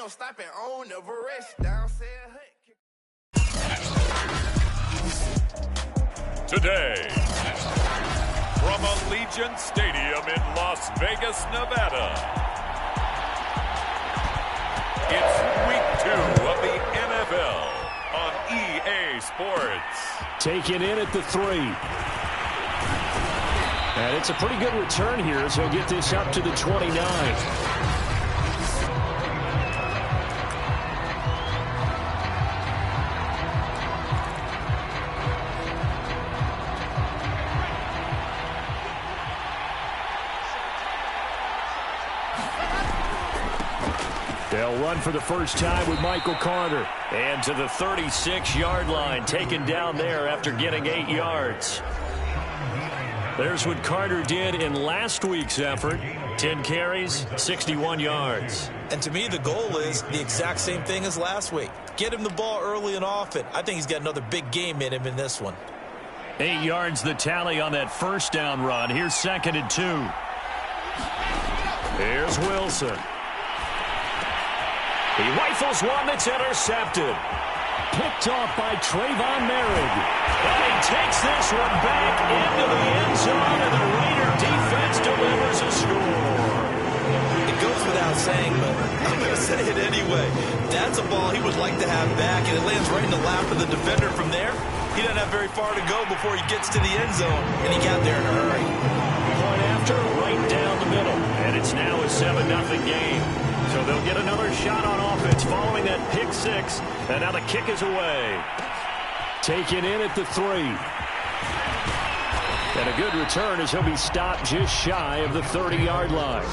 no stopping on Everest. Down said Today, from Allegiant Stadium in Las Vegas, Nevada, it's Week 2 of the NFL on EA Sports. Taken in at the 3. And it's a pretty good return here as he'll get this up to the 29. They'll run for the first time with Michael Carter. And to the 36-yard line, taken down there after getting 8 yards. There's what Carter did in last week's effort. 10 carries, 61 yards. And to me, the goal is the exact same thing as last week. Get him the ball early and often. I think he's got another big game in him in this one. 8 yards the tally on that first down run. Here's 2nd and 2. Here's Wilson. He rifles one that's intercepted. Picked off by Trayvon Merritt. And he takes this one back into the end zone, and the Raider defense delivers a score. It goes without saying, but I'm going to say it anyway. That's a ball he would like to have back, and it lands right in the lap of the defender from there. He doesn't have very far to go before he gets to the end zone, and he got there in a hurry. Point after, right down the middle. And it's now a 7-0 game. So they'll get another shot on offense following that pick 6. And now the kick is away. Taken in at the 3. And a good return as he'll be stopped just shy of the 30-yard line.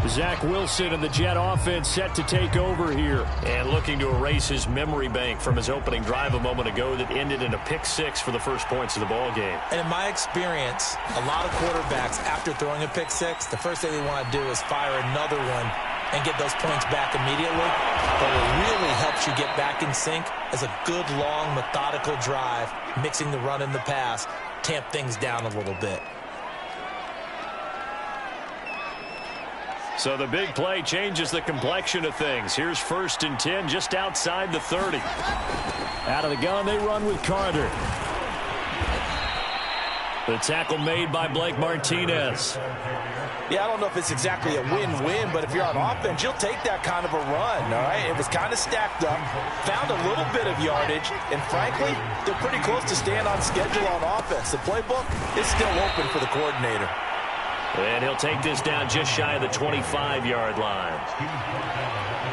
Zach Wilson and the Jet offense set to take over here. And looking to erase his memory bank from his opening drive a moment ago that ended in a pick 6 for the first points of the ball game. And in my experience, a lot of quarterbacks, after throwing a pick 6, the first thing they want to do is fire another one and get those points back immediately. But what really helps you get back in sync is a good, long, methodical drive, mixing the run and the pass, tamp things down a little bit. So the big play changes the complexion of things. Here's 1st and 10 just outside the 30. Out of the gun, they run with Carter. The tackle made by Blake Martinez. Yeah, I don't know if it's exactly a win-win, but if you're on offense, you'll take that kind of a run, all right? It was kind of stacked up, found a little bit of yardage, and frankly, they're pretty close to staying on schedule on offense. The playbook is still open for the coordinator. And he'll take this down just shy of the 25-yard line.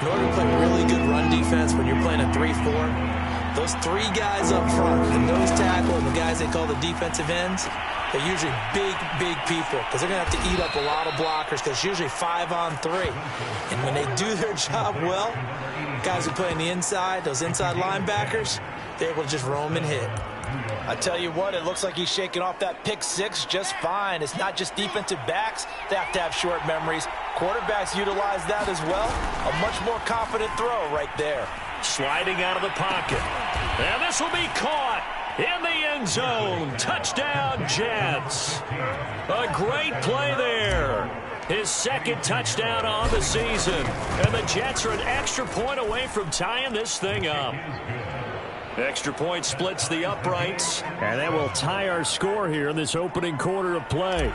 In order to play really good run defense when you're playing a 3-4, those 3 guys up front, the nose tackle and the guys they call the defensive ends, they're usually big, big people because they're going to have to eat up a lot of blockers because it's usually 5-on-3. And when they do their job well, guys who play on the inside, those inside linebackers, they're able to just roam and hit. I tell you what, it looks like he's shaking off that pick 6 just fine. It's not just defensive backs. They have to have short memories. Quarterbacks utilize that as well. A much more confident throw right there. Sliding out of the pocket. And this will be caught in the end zone. Touchdown, Jets. A great play there. His 2nd touchdown on the season. And the Jets are an extra point away from tying this thing up. Extra point splits the uprights, and that will tie our score here in this opening quarter of play.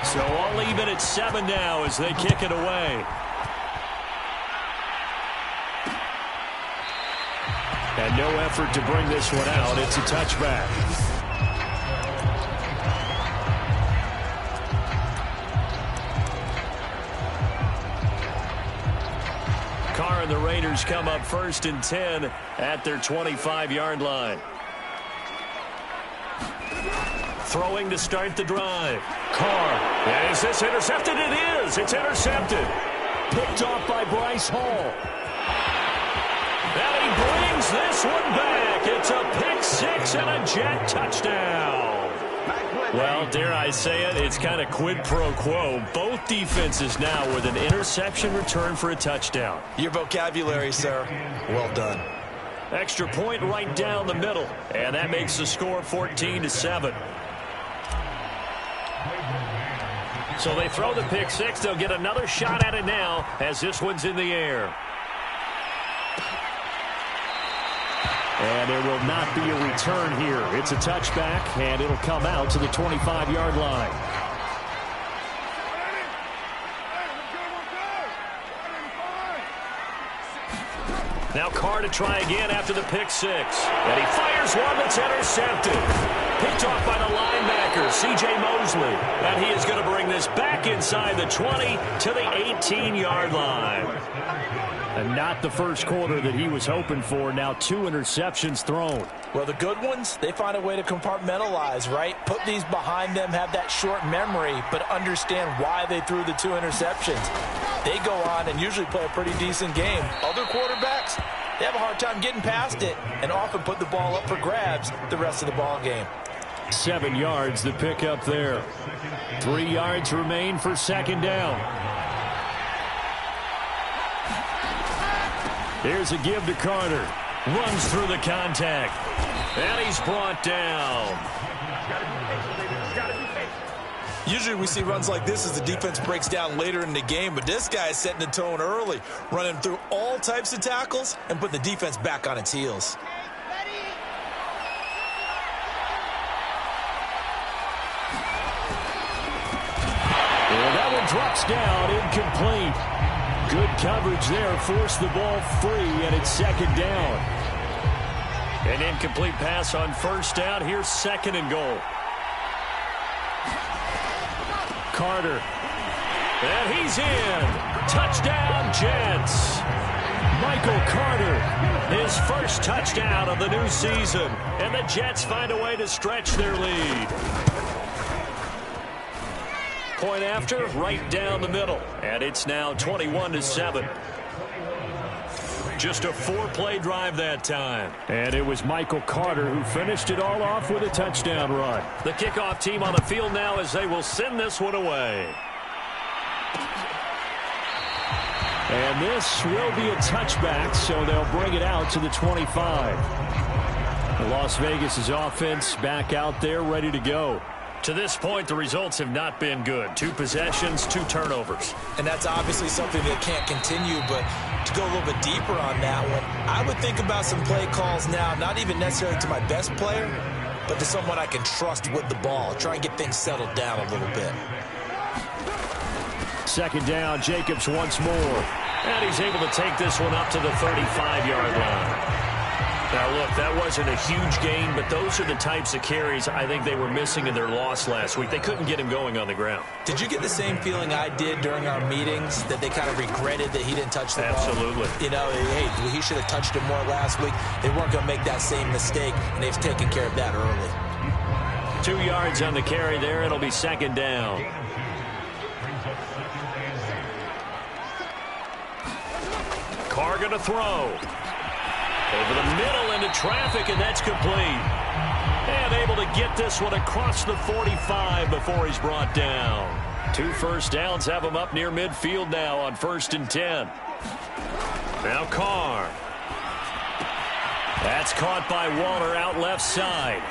So all even at 7 now as they kick it away. And no effort to bring this one out. It's a touchback. Carr and the Raiders come up 1st and 10 at their 25-yard line. Throwing to start the drive. Carr. Is this intercepted? It is. It's intercepted. Picked off by Bryce Hall. And he brings this one back. It's a pick 6 and a Jet touchdown. Well, dare I say it, it's kind of quid pro quo. Both defenses now with an interception return for a touchdown. Your vocabulary, sir. Well done. Extra point right down the middle. And that makes the score 14-7. So they throw the pick six. They'll get another shot at it now as this one's in the air. And there will not be a return here. It's a touchback, and it'll come out to the 25-yard line. Now Carr to try again after the pick six. And he fires one that's intercepted. Picked off by the linebacker, C.J. Mosley. And he is going to bring this back inside the 20 to the 18-yard line. And not the first quarter that he was hoping for. Now 2 interceptions thrown. Well, the good ones, they find a way to compartmentalize, right? Put these behind them, have that short memory, but understand why they threw the 2 interceptions. They go on and usually play a pretty decent game. Other quarterbacks, they have a hard time getting past it and often put the ball up for grabs the rest of the ball game. 7 yards the pick up there. 3 yards remain for second down. Here's a give to Carter. Runs through the contact. And he's brought down. Usually we see runs like this as the defense breaks down later in the game, but this guy is setting the tone early, running through all types of tackles and put the defense back on its heels. And that one drops down, incomplete. Good coverage there, forced the ball free, and it's second down. An incomplete pass on first down. Here's second and goal. Carter. And he's in. Touchdown, Jets. Michael Carter. His first touchdown of the new season. And the Jets find a way to stretch their lead. Point after, right down the middle. And it's now 21-7. Just a 4-play drive that time. And it was Michael Carter who finished it all off with a touchdown run. The kickoff team on the field now as they will send this one away. And this will be a touchback, so they'll bring it out to the 25. Las Vegas' offense back out there ready to go. To this point, the results have not been good. 2 possessions, 2 turnovers. And that's obviously something that can't continue, but to go a little bit deeper on that one, I would think about some play calls now, not even necessarily to my best player, but to someone I can trust with the ball. Try and get things settled down a little bit. Second down, Jacobs once more. And he's able to take this one up to the 35-yard line. Now, look, that wasn't a huge gain, but those are the types of carries I think they were missing in their loss last week. They couldn't get him going on the ground. Did you get the same feeling I did during our meetings, that they kind of regretted that he didn't touch the ball? Absolutely. You know, hey, he should have touched it more last week. They weren't going to make that same mistake, and they've taken care of that early. 2 yards on the carry there. It'll be second down. Carr going to throw. Over the middle into traffic, and that's complete. And able to get this one across the 45 before he's brought down. 2 first downs have him up near midfield now on 1st and 10. Now Carr. That's caught by Waller out left side.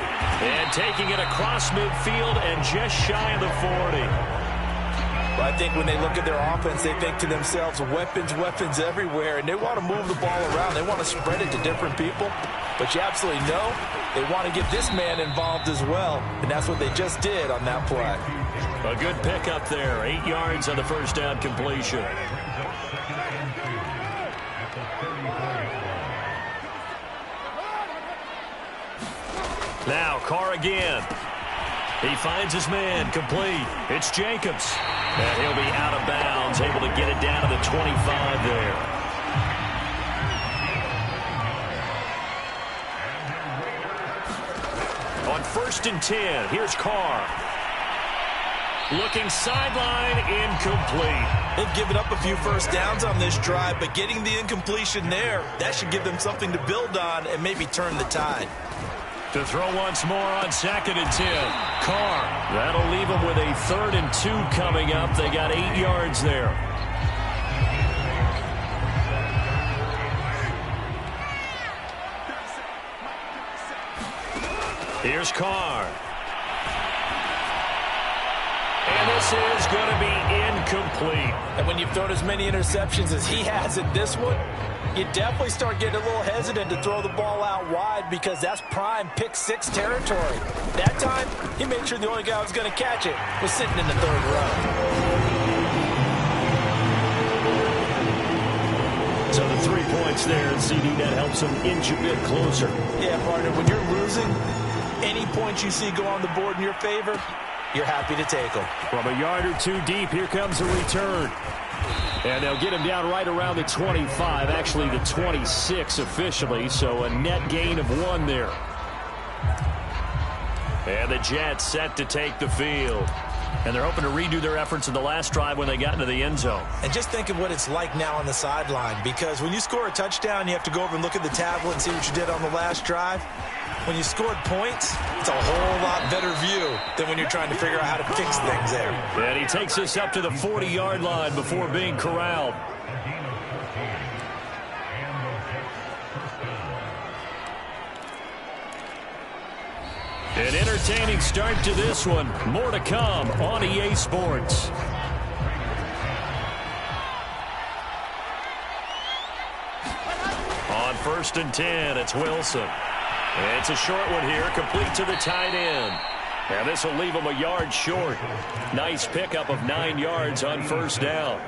And taking it across midfield and just shy of the 40. I think when they look at their offense, they think to themselves, weapons, weapons everywhere, and they want to move the ball around. They want to spread it to different people. But you absolutely know they want to get this man involved as well, and that's what they just did on that play. A good pickup there. 8 yards on the first down completion. Now Carr again. He finds his man, complete. It's Jacobs. And he'll be out of bounds, able to get it down to the 25 there. On 1st and 10, here's Carr. Looking sideline, incomplete. They've given up a few first downs on this drive, but getting the incompletion there, that should give them something to build on and maybe turn the tide. To throw once more on 2nd and 10. Carr. That'll leave them with a 3rd and 2 coming up. They got 8 yards there. Here's Carr. And this this is going to be incomplete. And when you've thrown as many interceptions as he has in this one, you definitely start getting a little hesitant to throw the ball out wide because that's prime pick six territory. That time, he made sure the only guy who was going to catch it was sitting in the third row. So the 3 points there, and CD, that helps him inch a bit closer. Yeah, partner, when you're losing, any points you see go on the board in your favor, you're happy to take them. From a yard or two deep, here comes a return. And they'll get him down right around the 25, actually the 26 officially, so a net gain of 1 there. And the Jets set to take the field. And they're hoping to redo their efforts in the last drive when they got into the end zone. And just think of what it's like now on the sideline, because when you score a touchdown, you have to go over and look at the tablet and see what you did on the last drive. When you scored points, it's a whole lot better view than when you're trying to figure out how to fix things there. And he takes this up to the 40-yard line before being corralled. An entertaining start to this one. More to come on EA Sports. On 1st and 10, it's Wilson. It's a short one here, complete to the tight end. And this will leave him a yard short. Nice pickup of 9 yards on 1st down.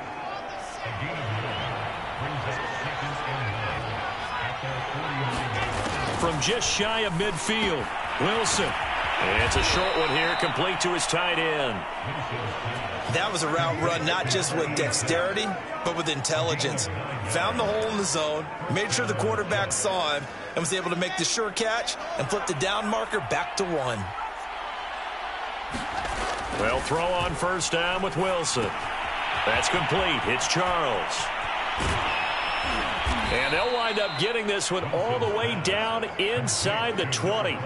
From just shy of midfield, Wilson. It's a short one here, complete to his tight end. That was a route run not just with dexterity, but with intelligence. Found the hole in the zone, made sure the quarterback saw him, and was able to make the sure catch and flip the down marker back to 1. Well, throw on 1st down with Wilson. That's complete. It's Charles. And they'll wind up getting this one all the way down inside the 20.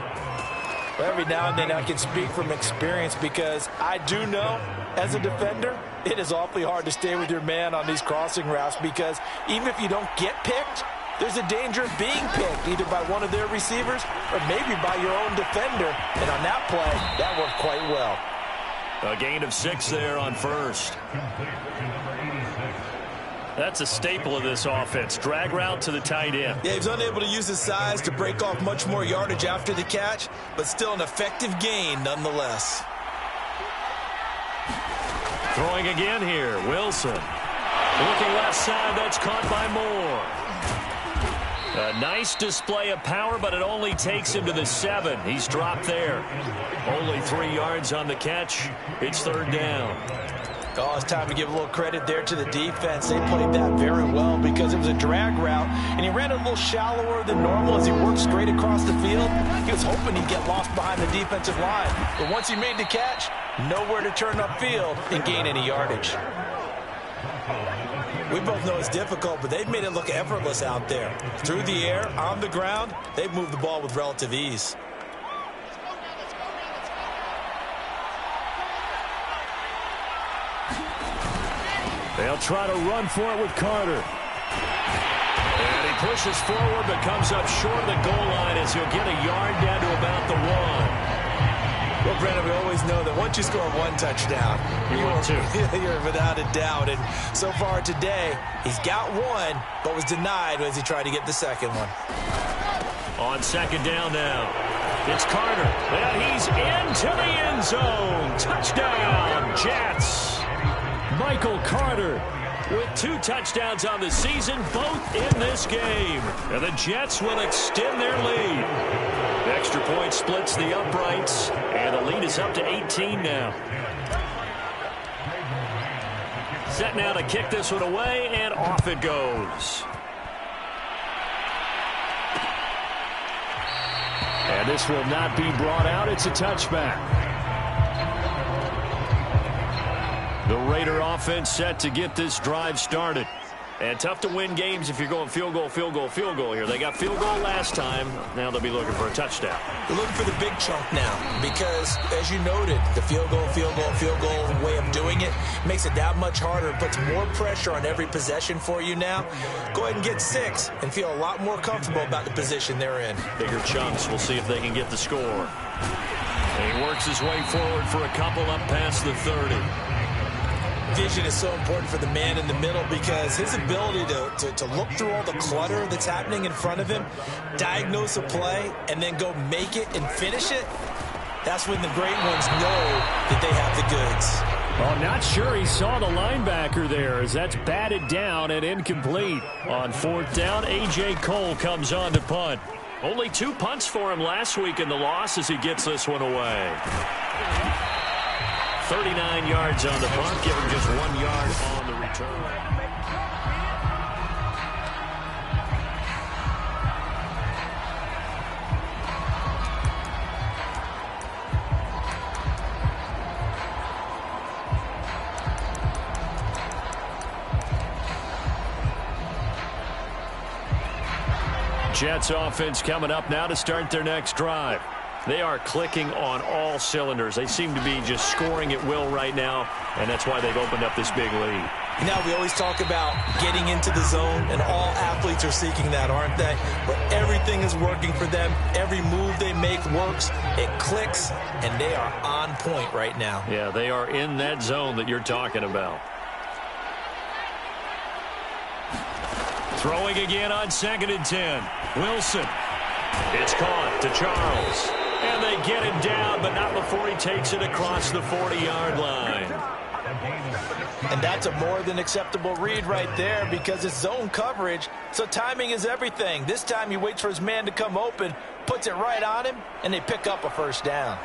Well, every now and then I can speak from experience because I do know, as a defender, it is awfully hard to stay with your man on these crossing routes because even if you don't get picked, there's a danger of being picked either by one of their receivers or maybe by your own defender. And on that play, that worked quite well. A gain of 6 there on 1st. That's a staple of this offense. Drag route to the tight end. Yeah, he was unable to use his size to break off much more yardage after the catch, but still an effective gain nonetheless. Throwing again here, Wilson. Looking left side, that's caught by Moore. A nice display of power, but it only takes him to the 7. He's dropped there. Only 3 yards on the catch. It's 3rd down. Oh, it's time to give a little credit there to the defense. They played that very well because it was a drag route, and he ran a little shallower than normal as he worked straight across the field. He was hoping he'd get lost behind the defensive line. But once he made the catch, nowhere to turn upfield and gain any yardage. We both know it's difficult, but they've made it look effortless out there. Through the air, on the ground, they've moved the ball with relative ease. They'll try to run for it with Carter. And he pushes forward but comes up short of the goal line as he'll get a yard down to about the 1. Well, Brandon, we always know that once you score 1 touchdown, you're without a doubt. And so far today, he's got 1, but was denied as he tried to get the second one. On 2nd down now, it's Carter. And he's into the end zone. Touchdown, Jets. Michael Carter with 2 touchdowns on the season, both in this game. And the Jets will extend their lead. The extra point splits the uprights, and the lead is up to 18 now. Set now to kick this one away, and off it goes. And this will not be brought out. It's a touchback. The Raider offense set to get this drive started. And tough to win games if you're going field goal, field goal, field goal here. They got field goal last time. Now they'll be looking for a touchdown. They're looking for the big chunk now because, as you noted, the field goal way of doing it makes it that much harder. It puts more pressure on every possession for you now. Go ahead and get 6 and feel a lot more comfortable about the position they're in. Bigger chunks. We'll see if they can get the score. And he works his way forward for a couple up past the 30. vision is so important for the man in the middle because his ability to look through all the clutter that's happening in front of him, diagnose a play, and then go make it and finish it, that's when the great ones know that they have the goods. Well, not sure he saw the linebacker there as that's batted down and incomplete. On fourth down, A.J. Cole comes on to punt. Only 2 punts for him last week in the loss as he gets this one away. 39 yards on the punt, giving just 1 yard on the return. Jets offense coming up now to start their next drive. They are clicking on all cylinders. They seem to be just scoring at will right now, and that's why they've opened up this big lead. You know, we always talk about getting into the zone, and all athletes are seeking that, aren't they? But everything is working for them. Every move they make works. It clicks, and they are on point right now. Yeah, they are in that zone that you're talking about. Throwing again on 2nd and 10. Wilson. It's caught to Charles. And they get him down, but not before he takes it across the 40-yard line. And that's a more than acceptable read right there because it's zone coverage, so timing is everything. This time he waits for his man to come open, puts it right on him, and they pick up a first down.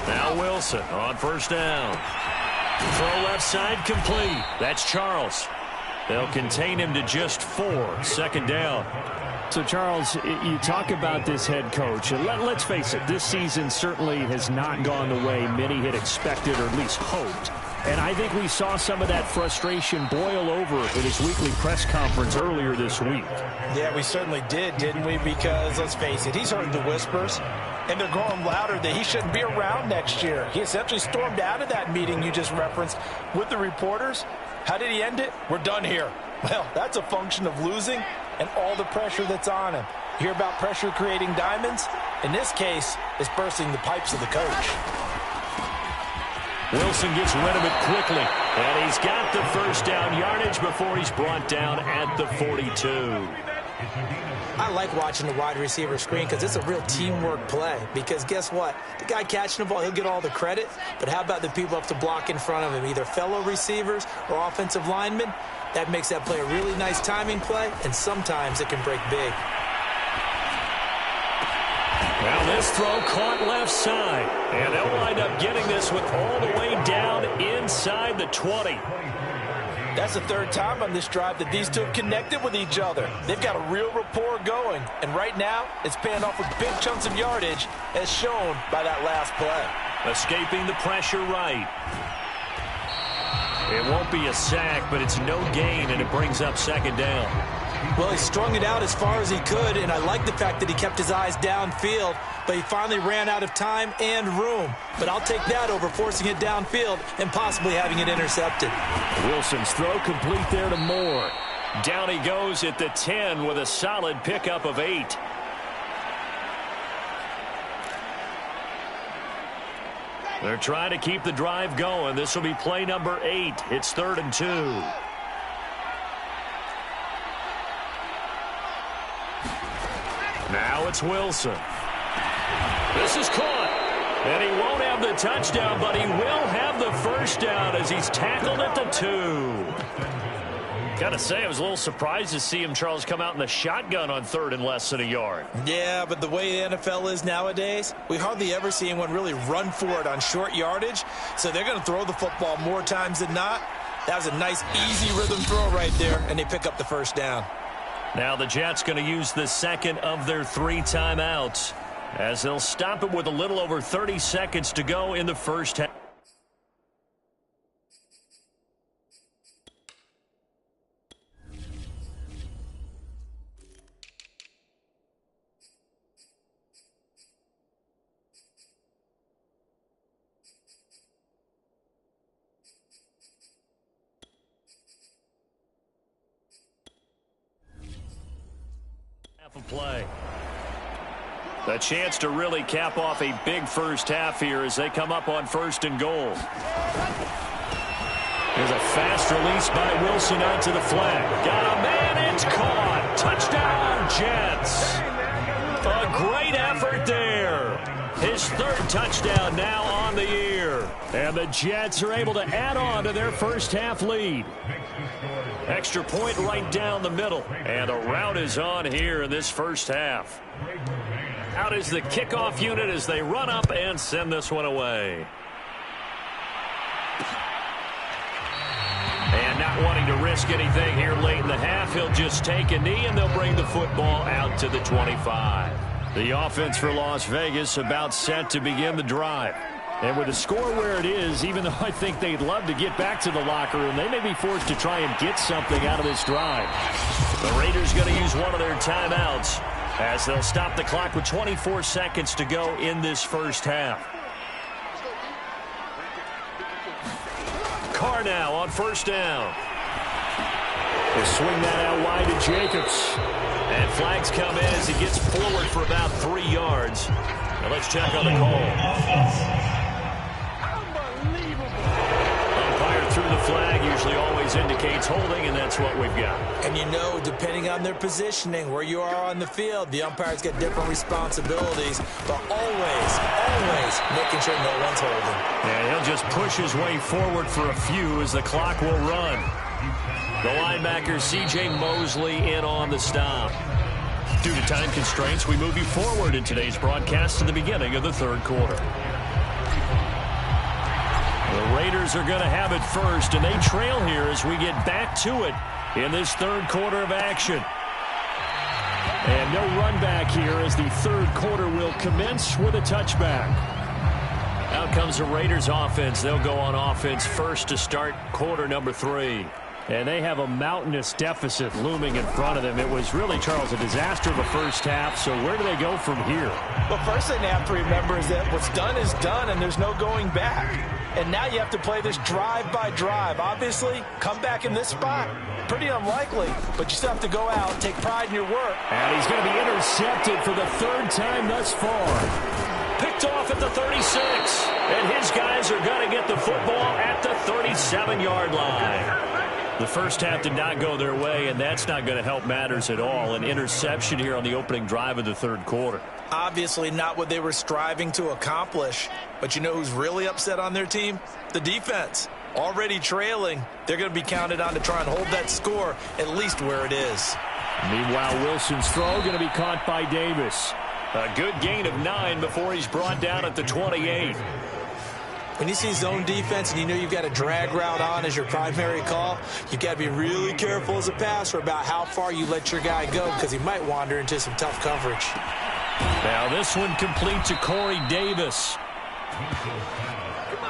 Now Wilson on first down. Throw left side complete. That's Charles. They'll contain him to just 4. 2nd down. So, Charles, you talk about this head coach. And let's face it, this season certainly has not gone the way many had expected or at least hoped. And I think we saw some of that frustration boil over in his weekly press conference earlier this week. Yeah, we certainly did, didn't we? Because, let's face it, he's heard the whispers. And they're growing louder that he shouldn't be around next year. He essentially stormed out of that meeting you just referenced with the reporters. How did he end it? We're done here. Well, that's a function of losing and all the pressure that's on him. You hear about pressure creating diamonds? In this case, it's bursting the pipes of the coach. Wilson gets rid of it quickly. And he's got the first down yardage before he's brought down at the 42. I like watching the wide receiver screen because it's a real teamwork play. Because guess what? The guy catching the ball, he'll get all the credit. But how about the people up to block in front of him, either fellow receivers or offensive linemen? That makes that play a really nice timing play, and sometimes it can break big. Now this throw caught left side. And they'll wind up getting this one all the way down inside the 20. That's the 3rd time on this drive that these two have connected with each other. They've got a real rapport going. And right now, it's paying off with big chunks of yardage, as shown by that last play. Escaping the pressure right. It won't be a sack, but it's no gain, and it brings up 2nd down. Well, he strung it out as far as he could, and I like the fact that he kept his eyes downfield, but he finally ran out of time and room. But I'll take that over forcing it downfield and possibly having it intercepted. Wilson's throw complete there to Moore. Down he goes at the 10 with a solid pickup of 8. They're trying to keep the drive going. This will be play number 8. It's 3rd and 2. Now it's Wilson. This is caught. And he won't have the touchdown, but he will have the first down as he's tackled at the 2. Got to say, I was a little surprised to see him, Charles, come out in the shotgun on 3rd and less than a yard. Yeah, but the way the NFL is nowadays, we hardly ever see anyone really run for it on short yardage. So they're going to throw the football more times than not. That was a nice, easy rhythm throw right there, and they pick up the first down. Now the Jets going to use the 2nd of their 3 timeouts as they'll stop it with a little over 30 seconds to go in the first half. Half a play. A chance to really cap off a big first half here as they come up on 1st and goal. There's a fast release by Wilson out to the flag. Got a man, it's caught. Touchdown, Jets. A great effort there. His 3rd touchdown now on the year. And the Jets are able to add on to their first half lead. Extra point right down the middle. And a rout is on here in this first half. Out is the kickoff unit as they run up and send this one away. And not wanting to risk anything here late in the half, he'll just take a knee and they'll bring the football out to the 25. The offense for Las Vegas about set to begin the drive. And with the score where it is, even though I think they'd love to get back to the locker room, they may be forced to try and get something out of this drive. The Raiders going to use one of their timeouts as they'll stop the clock with 24 seconds to go in this first half. Carr now on 1st down. They swing that out wide to Jacobs. And flags come in as he gets forward for about 3 yards. Now let's check on the call. Through the flag usually always indicates holding, and that's what we've got. And you know, depending on their positioning, where you are on the field, the umpires get different responsibilities, but always making sure no one's holding. Yeah, he'll just push his way forward for a few as the clock will run. The linebacker, C.J. Mosley, in on the stop. Due to time constraints, we move you forward in today's broadcast to the beginning of the 3rd quarter. The Raiders are going to have it first, and they trail here as we get back to it in this 3rd quarter of action. And no run back here as the 3rd quarter will commence with a touchback. Out comes the Raiders offense. They'll go on offense first to start quarter number 3. And they have a mountainous deficit looming in front of them. It was really, Charles, a disaster of a first half. So where do they go from here? Well, first thing they have to remember is that what's done is done, and there's no going back. And now you have to play this drive by drive. Obviously, come back in this spot. Pretty unlikely, but you still have to go out, take pride in your work. And he's going to be intercepted for the 3rd time thus far. Picked off at the 36. And his guys are going to get the football at the 37-yard line. The first half did not go their way, and that's not going to help matters at all. An interception here on the opening drive of the 3rd quarter. Obviously not what they were striving to accomplish. But you know who's really upset on their team? The defense. Already trailing. They're going to be counted on to try and hold that score at least where it is. Meanwhile, Wilson's throw going to be caught by Davis. A good gain of 9 before he's brought down at the 28. When you see zone defense and you know you've got a drag route on as your primary call, you've got to be really careful as a passer about how far you let your guy go because he might wander into some tough coverage. Now this one complete to Corey Davis.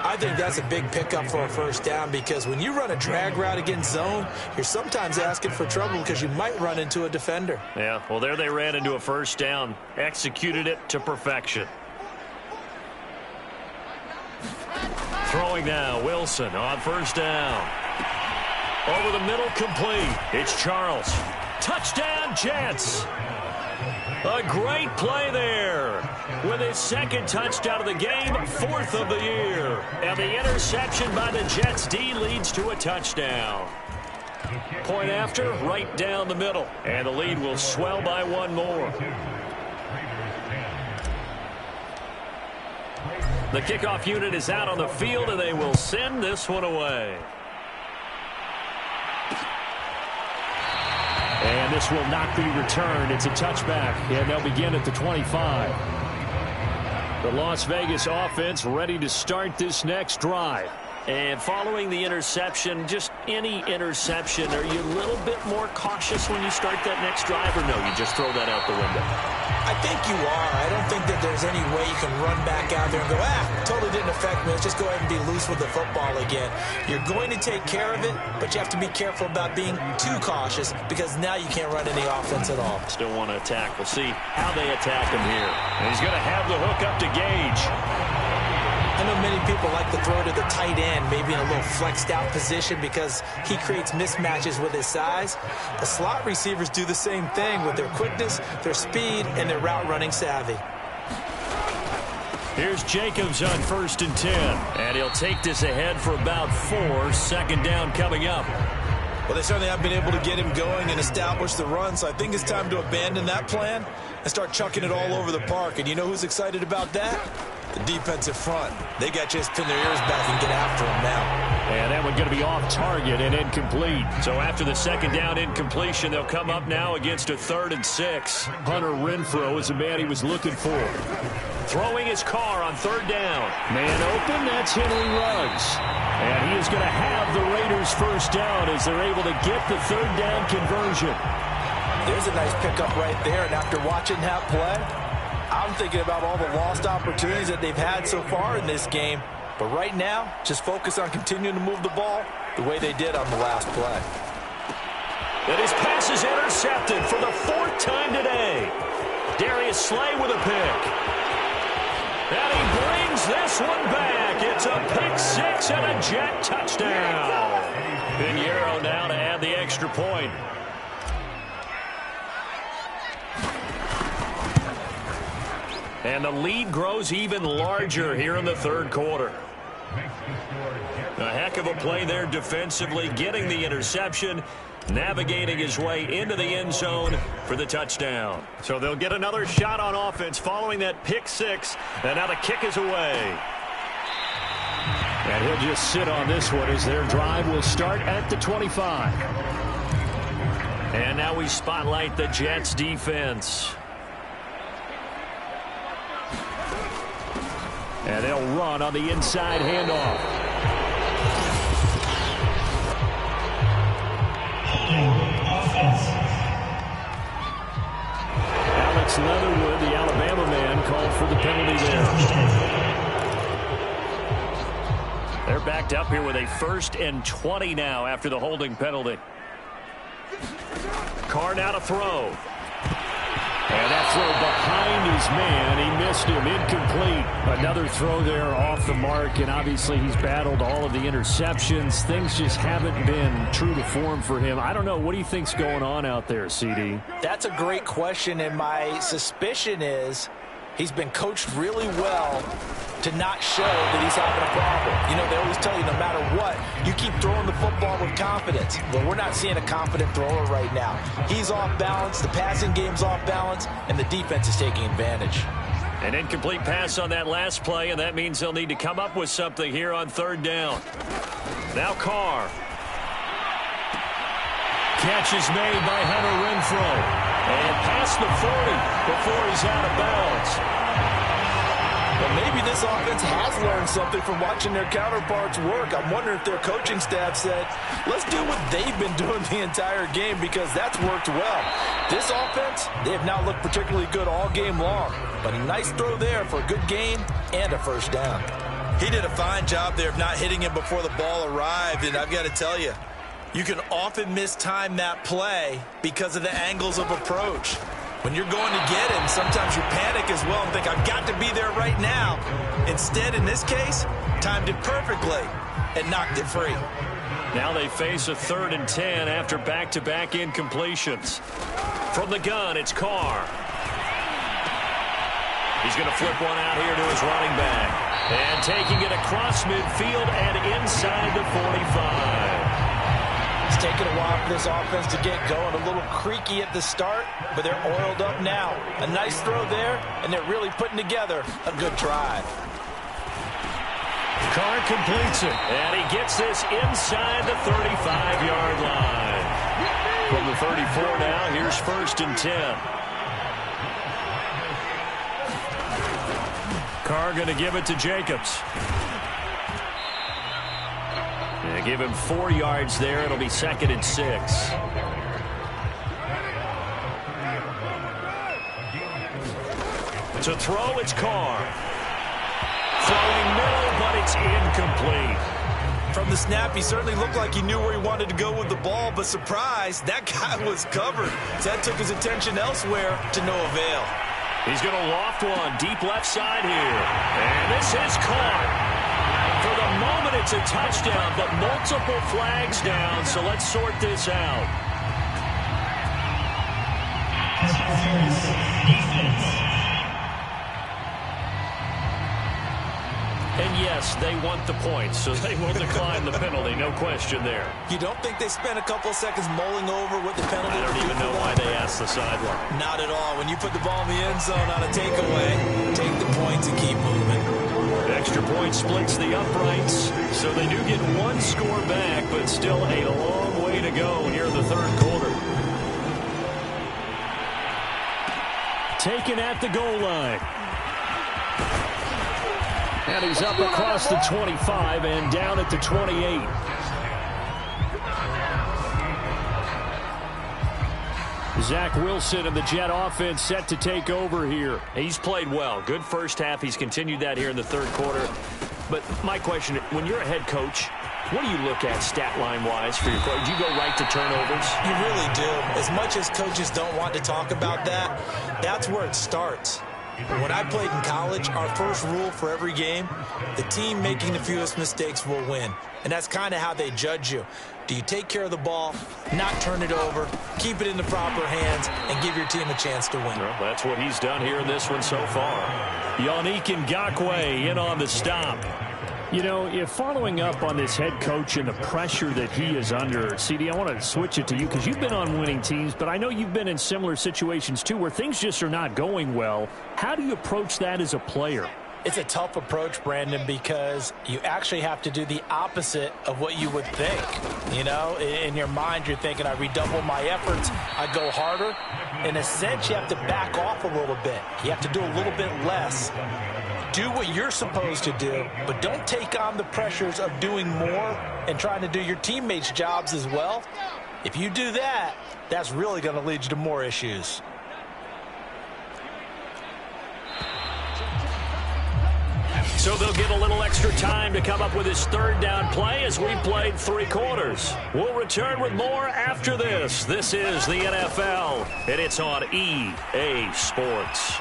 I think that's a big pickup for a first down because when you run a drag route against zone, you're sometimes asking for trouble because you might run into a defender. Yeah, well, there they ran into a first down. Executed it to perfection. Throwing now, Wilson on 1st down. Over the middle, complete. It's Charles. Touchdown, Jets. A great play there. With his 2nd touchdown of the game, 4th of the year. And the interception by the Jets D leads to a touchdown. Point after, right down the middle. And the lead will swell by 1 more. The kickoff unit is out on the field, and they will send this one away. And this will not be returned. It's a touchback, and they'll begin at the 25. The Las Vegas offense ready to start this next drive. And following the interception, just any interception, are you a little bit more cautious when you start that next drive, or no, you just throw that out the window? I think you are. I don't think that there's any way you can run back out there and go, totally didn't affect me. Let's just go ahead and be loose with the football again. You're going to take care of it, but you have to be careful about being too cautious because now you can't run any offense at all. Still want to attack. We'll see how they attack him here. And he's going to have the hook up to Gage. I know many people like to throw to the tight end, maybe in a little flexed out position because he creates mismatches with his size. The slot receivers do the same thing with their quickness, their speed, and their route running savvy. Here's Jacobs on 1st and 10. And he'll take this ahead for about 4. Second down coming up. Well, they certainly have been able to get him going and establish the run, so I think it's time to abandon that plan and start chucking it all over the park. And you know who's excited about that? The defensive front. They got to just pin their ears back and get after him now. And that one's going to be off target and incomplete. So after the second down incompletion, they'll come up now against a 3rd and 6. Hunter Renfrow is the man he was looking for. Throwing his car on 3rd down. Man open, that's Henry Ruggs. And he is going to have the Raiders first down as they're able to get the 3rd down conversion. There's a nice pickup right there, and after watching that play, I'm thinking about all the lost opportunities that they've had so far in this game. But right now, just focus on continuing to move the ball the way they did on the last play. And his pass is intercepted for the 4th time today. Darius Slay with a pick. And he brings this one back. It's a pick 6 and a Jet touchdown. Pinheiro now to add the extra point. And the lead grows even larger here in the 3rd quarter. A heck of a play there defensively, getting the interception, navigating his way into the end zone for the touchdown. So they'll get another shot on offense following that pick 6, and now the kick is away. And he'll just sit on this one as their drive will start at the 25. And now we spotlight the Jets defense. And they'll run on the inside handoff. Alex Leatherwood, the Alabama man, called for the penalty there. They're backed up here with a 1st and 20 now after the holding penalty. Carr now to throw. And that throw behind his man, he missed him, incomplete. Another throw there off the mark, and obviously he's battled all of the interceptions. Things just haven't been true to form for him. I don't know, what do you think's going on out there, CD? That's a great question, and my suspicion is he's been coached really well to not show that he's having a problem. You know, they always tell you no matter what, you keep throwing the football with confidence. Well, we're not seeing a confident thrower right now. He's off balance, the passing game's off balance, and the defense is taking advantage. An incomplete pass on that last play, and that means they'll need to come up with something here on 3rd down. Now Carr. Catch is made by Hunter Renfrow. And past the 40 before he's out of bounds. But maybe this offense has learned something from watching their counterparts work. I'm wondering if their coaching staff said, let's do what they've been doing the entire game, because that's worked well. This offense, they have not looked particularly good all game long. But a nice throw there for a good gain and a 1st down. He did a fine job there of not hitting him before the ball arrived, and I've got to tell you, you can often mistime that play because of the angles of approach. When you're going to get him, sometimes you panic as well and think, I've got to be there right now. Instead, in this case, timed it perfectly and knocked it free. Now they face a 3rd and 10 after back-to-back incompletions. From the gun, it's Carr. He's going to flip one out here to his running back. And taking it across midfield and inside the 45. It's taken a while for this offense to get going. A little creaky at the start, but they're oiled up now. A nice throw there, and they're really putting together a good drive. Carr completes it, and he gets this inside the 35-yard line. From the 34 now, here's 1st and 10. Carr going to give it to Jacobs. They give him 4 yards there. It'll be 2nd and 6. To throw, it's Carr. Throwing middle, but it's incomplete. From the snap, he certainly looked like he knew where he wanted to go with the ball, but surprise, that guy was covered. So that took his attention elsewhere to no avail. He's going to loft one deep left side here. And this is caught. For the moment, it's a touchdown, but multiple flags down, so let's sort this out. yes, they want the points, so they will decline the penalty. No question there. You don't think they spent a couple of seconds mulling over what the penalty I don't even know why they asked the sideline. Not at all. When you put the ball in the end zone on a takeaway, take the points and keep moving. Extra point splits the uprights, so they do get one score back, but still a long way to go here in the third quarter. Taken at the goal line. And he's up across the 25 and down at the 28. Zach Wilson and the Jet offense set to take over here. He's played well. Good first half. He's continued that here in the third quarter. But my question, when you're a head coach, what do you look at stat line-wise for your coach? Do you go right to turnovers? You really do. As much as coaches don't want to talk about that, that's where it starts. When I played in college, our first rule for every game, the team making the fewest mistakes will win. And that's kind of how they judge you. Do you take care of the ball, not turn it over, keep it in the proper hands, and give your team a chance to win? Well, that's what he's done here in this one so far. Yannick Ngakoue in on the stop. You know, if following up on this head coach and the pressure that he is under, CD, I want to switch it to you because you've been on winning teams, but I know you've been in similar situations too where things just are not going well. How do you approach that as a player? It's a tough approach, Brandon, because you actually have to do the opposite of what you would think. You know, in your mind, you're thinking, I redouble my efforts, I go harder. In a sense, you have to back off a little bit. You have to do a little bit less. Do what you're supposed to do, but don't take on the pressures of doing more and trying to do your teammates' jobs as well. If you do that, that's really going to lead you to more issues. So they'll get a little extra time to come up with his third down play as we played three quarters. We'll return with more after this. This is the NFL, and it's on EA Sports.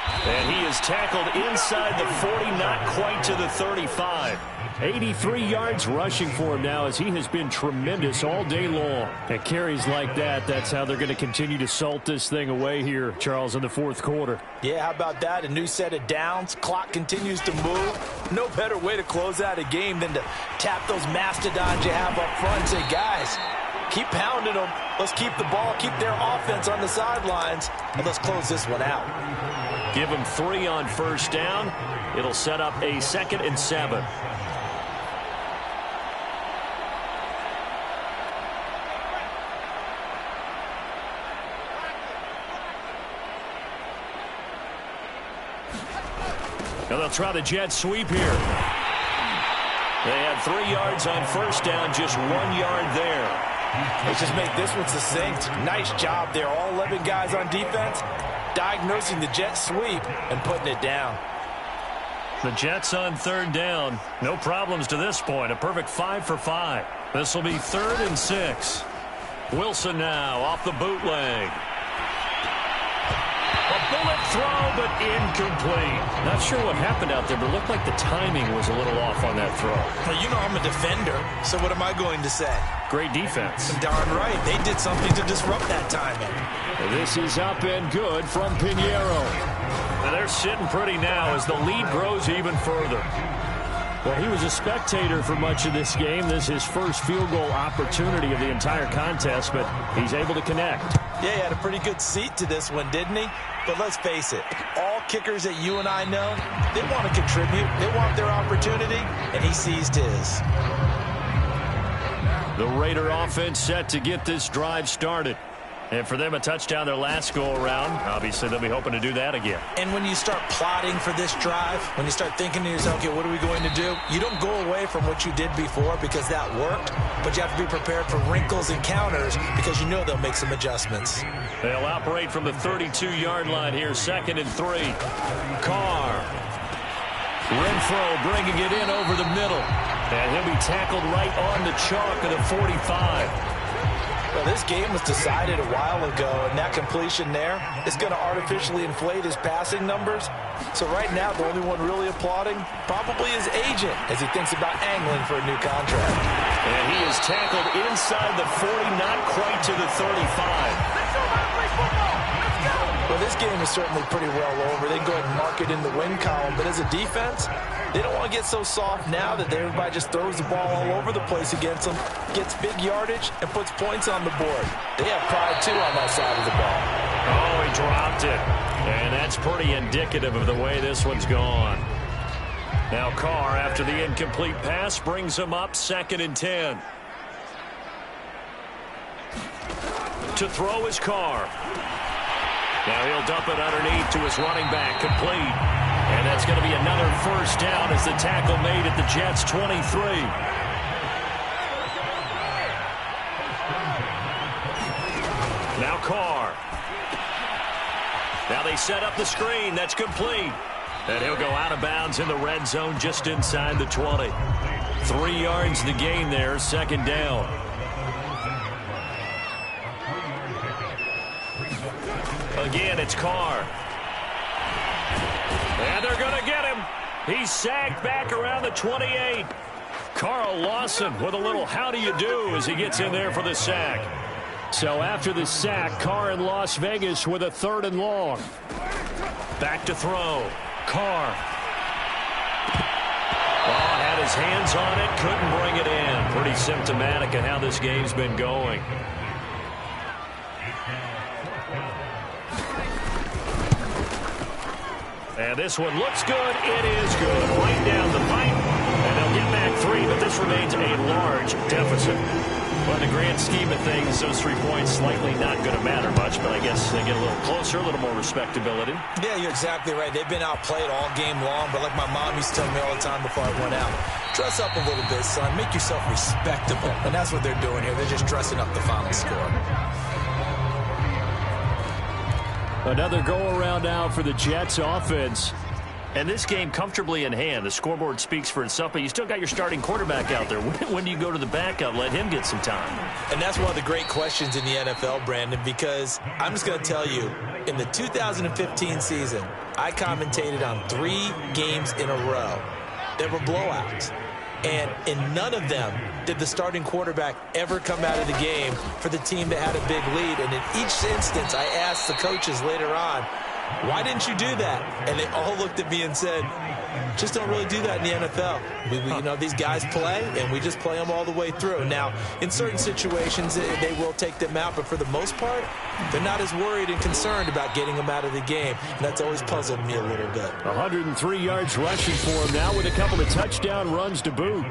And he is tackled inside the 40, not quite to the 35. 83 yards rushing for him now as he has been tremendous all day long. At carries like that, that's how they're going to continue to salt this thing away here, Charles, in the fourth quarter. Yeah, how about that? A new set of downs. Clock continues to move. No better way to close out a game than to tap those mastodons you have up front and say, guys, keep pounding them. Let's keep the ball, keep their offense on the sidelines, and let's close this one out. Give him 3 on first down. It'll set up a 2nd and 7. Now they'll try the jet sweep here. They had 3 yards on first down, just 1 yard there. Let's just make this one succinct. Nice job there. All 11 guys on defense diagnosing the jet sweep and putting it down. The Jets on third down. No problems to this point. A perfect 5 for 5. This will be 3rd and 6. Wilson now off the bootleg. A bullet throw, but incomplete. Not sure what happened out there, but it looked like the timing was a little off on that throw. Well, you know I'm a defender, so what am I going to say? Great defense. Darn right. They did something to disrupt that timing. This is up and good from Pinheiro. And they're sitting pretty now as the lead grows even further. Well, he was a spectator for much of this game. This is his first field goal opportunity of the entire contest, but he's able to connect. Yeah, he had a pretty good seat to this one, didn't he? But let's face it, all kickers that you and I know, they want to contribute. They want their opportunity, and he seized his. The Raider offense set to get this drive started. And for them, a touchdown their last go-around. Obviously, they'll be hoping to do that again. And when you start plotting for this drive, when you start thinking to yourself, okay, what are we going to do? You don't go away from what you did before because that worked, but you have to be prepared for wrinkles and counters because you know they'll make some adjustments. They'll operate from the 32-yard line here, 2nd and 3. Carr. Renfro bringing it in over the middle. And he'll be tackled right on the chalk of the 45. Well, this game was decided a while ago, and that completion there is going to artificially inflate his passing numbers. So right now, the only one really applauding probably his agent as he thinks about angling for a new contract. And he is tackled inside the 40, not quite to the 35. Well, this game is certainly pretty well over. They can go ahead and mark it in the win column. But as a defense, they don't want to get so soft now that everybody just throws the ball all over the place against them, gets big yardage, and puts points on the board. They have pride, too, on that side of the ball. Oh, he dropped it. And that's pretty indicative of the way this one's gone. Now Carr, after the incomplete pass, brings him up 2nd and 10. To throw is Carr. Now he'll dump it underneath to his running back, complete. And that's going to be another first down as the tackle made at the Jets' 23. Now Carr. Now they set up the screen. That's complete. And he'll go out of bounds in the red zone just inside the 20. 3 yards the gain there, 2nd down. Again, it's Carr. And they're going to get him. He's sacked back around the 28. Carl Lawson with a little how do you do as he gets in there for the sack. So after the sack, Carr in Las Vegas with a 3rd and long. Back to throw. Carr. Oh, had his hands on it, couldn't bring it in. Pretty symptomatic of how this game's been going. And this one looks good. It is good. Right down the pipe. And they'll get back 3, but this remains a large deficit. Well, in the grand scheme of things, those 3 points slightly not going to matter much, but I guess they get a little closer, a little more respectability. Yeah, you're exactly right. They've been outplayed all game long, but like my mom used to tell me all the time before I went out, dress up a little bit, son. Make yourself respectable. And that's what they're doing here. They're just dressing up the final score. Another go-around now for the Jets offense. And this game comfortably in hand. The scoreboard speaks for itself, but you still got your starting quarterback out there. When do you go to the backup? Let him get some time. And that's one of the great questions in the NFL, Brandon, because I'm just going to tell you, in the 2015 season, I commentated on 3 games in a row. There were blowouts. And in none of them did the starting quarterback ever come out of the game for the team that had a big lead. And in each instance, I asked the coaches later on, why didn't you do that? And they all looked at me and said, just don't really do that in the NFL. You know, these guys play, and we just play them all the way through. Now, in certain situations, they will take them out, but for the most part, they're not as worried and concerned about getting them out of the game. And that's always puzzled me a little bit. 103 yards rushing for him now with a couple of touchdown runs to boot.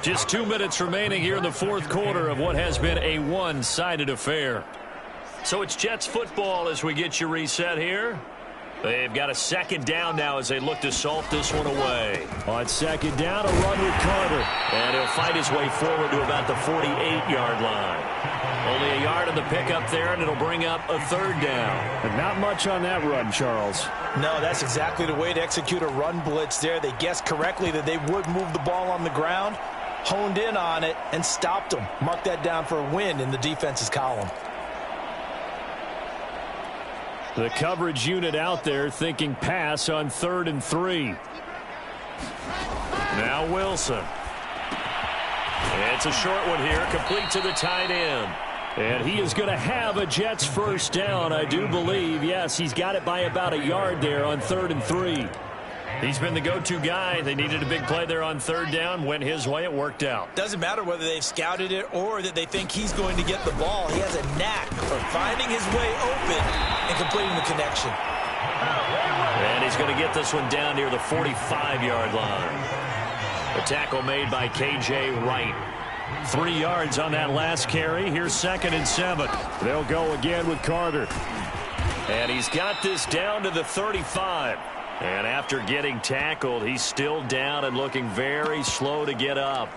Just 2 minutes remaining here in the 4th quarter of what has been a one-sided affair. So it's Jets football as we get you reset here. They've got a 2nd down now as they look to salt this one away. On 2nd down, a run with Carter. And he'll fight his way forward to about the 48-yard line. Only a yard of the pickup there, and it'll bring up a 3rd down. But not much on that run, Charles. No, that's exactly the way to execute a run blitz there. They guessed correctly that they would move the ball on the ground, honed in on it, and stopped them. Mark that down for a win in the defense's column. The coverage unit out there thinking pass on 3rd and 3. Now Wilson. It's a short one here, complete to the tight end. And he is going to have a Jets first down, I do believe. Yes, he's got it by about a yard there on 3rd and 3. He's been the go-to guy. They needed a big play there on 3rd down. Went his way. It worked out. Doesn't matter whether they've scouted it or that they think he's going to get the ball. He has a knack for finding his way open and completing the connection. And he's going to get this one down near the 45-yard line. The tackle made by K.J. Wright. 3 yards on that last carry. Here's 2nd and 7. They'll go again with Carter. And he's got this down to the 35. And after getting tackled, he's still down and looking very slow to get up.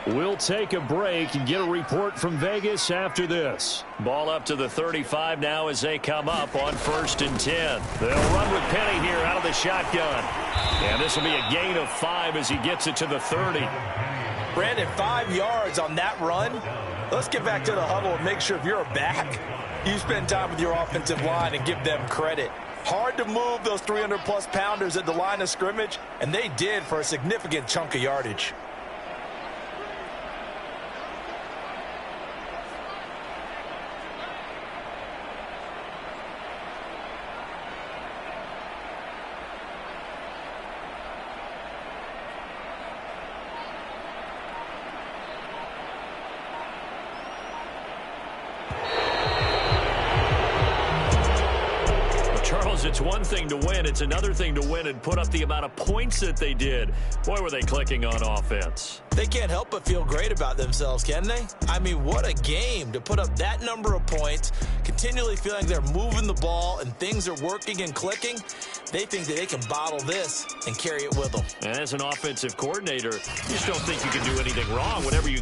We'll take a break and get a report from Vegas after this. Ball up to the 35 now as they come up on 1st and 10. They'll run with Penny here out of the shotgun. And this will be a gain of 5 as he gets it to the 30. Brandon, 5 yards on that run. Let's get back to the huddle and make sure if you're a back, you spend time with your offensive line and give them credit. Hard to move those 300-plus pounders at the line of scrimmage, and they did for a significant chunk of yardage. Charles, it's one thing to win. It's another thing to win and put up the amount of points that they did. Boy, were they clicking on offense. They can't help but feel great about themselves, can they? I mean, what a game to put up that number of points, continually feeling they're moving the ball and things are working and clicking. They think that they can bottle this and carry it with them. And as an offensive coordinator, you just don't think you can do anything wrong. Whatever you